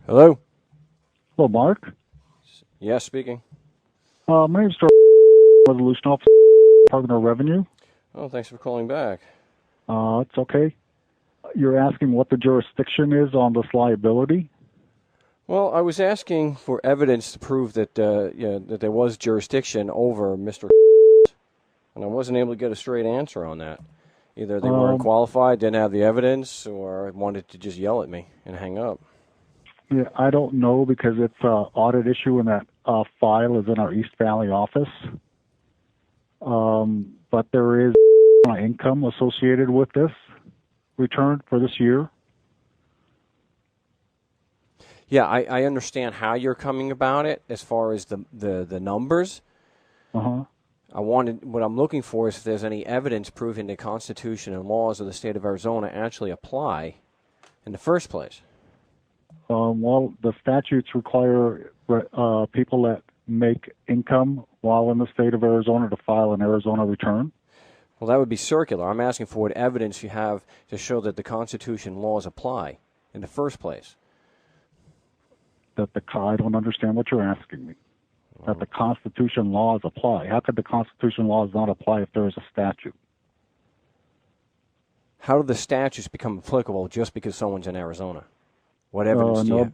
Hello? Hello, Mark. Yes, speaking. My name's Resolution Officer, Department of Revenue. Oh, thanks for calling back. It's okay. You're asking what the jurisdiction is on this liability? Well, I was asking for evidence to prove that that there was jurisdiction over Mr. and I wasn't able to get a straight answer on that. Either they weren't qualified, didn't have the evidence, or wanted to just yell at me and hang up. Yeah, I don't know because it's an audit issue and that file is in our East Valley office. But there is income associated with this return for this year. Yeah, I understand how you're coming about it as far as the numbers. Uh-huh. What I'm looking for is if there's any evidence proving the Constitution and laws of the state of Arizona actually apply in the first place. Well, the statutes require people that make income while in the state of Arizona to file an Arizona return. Well, that would be circular. I'm asking for what evidence you have to show that the Constitution laws apply in the first place. I don't understand what you're asking me. That the Constitution laws apply. How could the Constitution laws not apply if there is a statute? How do the statutes become applicable just because someone's in Arizona? What evidence do you have?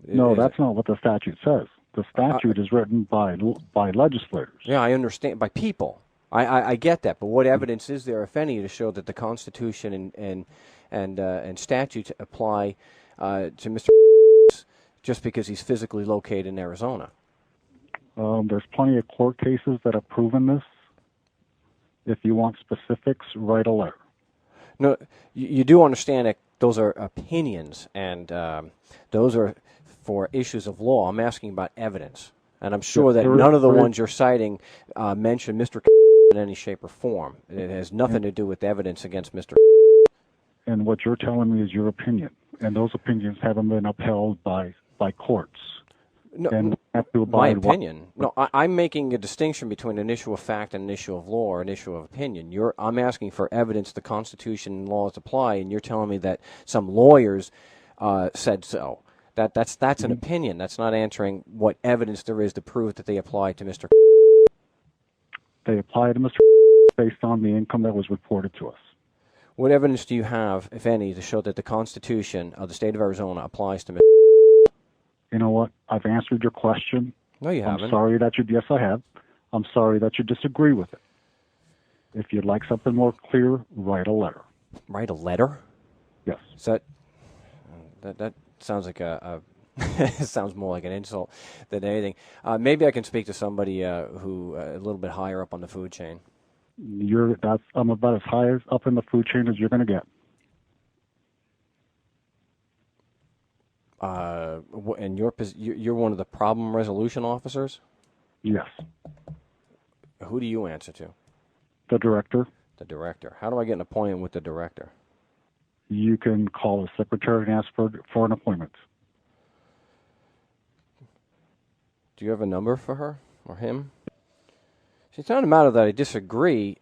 No, that's not what the statute says. The statute is written by legislators. Yeah, I understand. By people. I get that. But what evidence is there, if any, to show that the Constitution and statutes apply to Mr. just because he's physically located in Arizona? There's plenty of court cases that have proven this. If you want specifics, write a letter. No, you do understand that those are opinions, and those are for issues of law. I'm asking about evidence, and I'm sure that none of the ones you're citing mention Mr. in any shape or form. It has nothing to do with evidence against Mr. And what you're telling me is your opinion, and those opinions haven't been upheld by courts. No, and have to my abide opinion. No, I'm making a distinction between an issue of fact and an issue of law or an issue of opinion. I'm asking for evidence the Constitution and laws apply, and you're telling me that some lawyers said so. That's an opinion. That's not answering what evidence there is to prove that they apply to Mr. They apply to Mr. based on the income that was reported to us. What evidence do you have, if any, to show that the Constitution of the state of Arizona applies to Mr. You know what? I've answered your question. No, you haven't. I'm sorry that yes, I have. I'm sorry that you disagree with it. If you'd like something more clear, write a letter. Write a letter? Yes. Is that sounds like it sounds more like an insult than anything. Maybe I can speak to somebody who a little bit higher up on the food chain. I'm about as high up in the food chain as you're going to get. And you're one of the problem resolution officers? Yes. Who do you answer to? The director. The director. How do I get an appointment with the director? You can call the secretary and ask for an appointment. Do you have a number for her or him? See, it's not a matter that I disagree.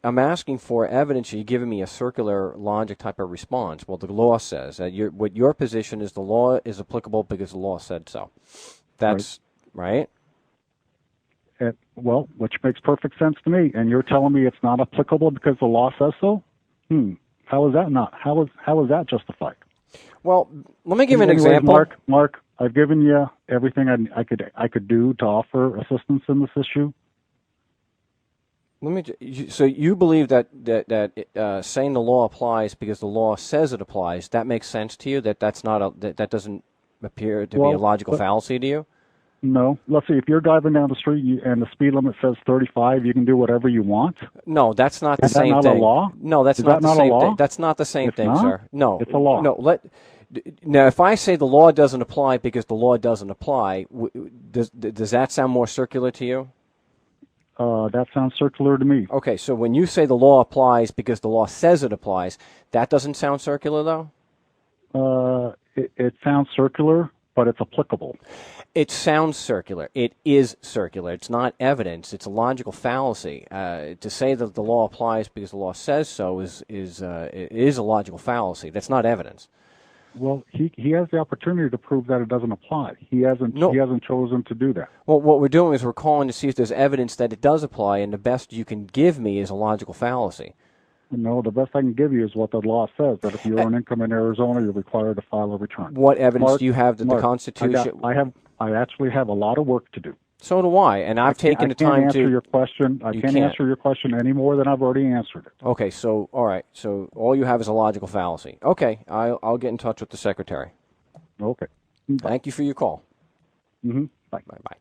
I'm asking for evidence. You're giving me a circular logic type of response. Well, the law says that what your position is, the law is applicable because the law said so. That's right. Well, which makes perfect sense to me. And you're telling me it's not applicable because the law says so? How is that not? How is that justified? Well, let me give you an example. Mark, I've given you everything I could do to offer assistance in this issue. So you believe that saying the law applies because the law says it applies, that makes sense to you? That that doesn't appear to be a logical fallacy to you? No. Let's see. If you're driving down the street and the speed limit says 35, you can do whatever you want. No, that's not the same thing. Is that not a law? No, that's not the same thing. That's not the same thing, sir. No, it's a law. No, now, if I say the law doesn't apply because the law doesn't apply, does that sound more circular to you? That sounds circular to me. Okay, so when you say the law applies because the law says it applies, that doesn't sound circular, though? It sounds circular, but it's applicable. It sounds circular. It is circular. It's not evidence. It's a logical fallacy. To say that the law applies because the law says so is a logical fallacy. That's not evidence. Well, he has the opportunity to prove that it doesn't apply. He hasn't No. he hasn't chosen to do that. Well, what we're doing is we're calling to see if there's evidence that it does apply, and the best you can give me is a logical fallacy. No, the best I can give you is what the law says, that if you earn income in Arizona, you're required to file a return. What evidence Mark, do you have that Mark, the Constitution... I actually have a lot of work to do. So do I, and I've taken the time I can't to... answer your question. I can't answer your question any more than I've already answered it. Okay, so, all right. So all you have is a logical fallacy. Okay, I'll get in touch with the secretary. Okay. Thank you for your call. Mm-hmm. Bye. Bye-bye.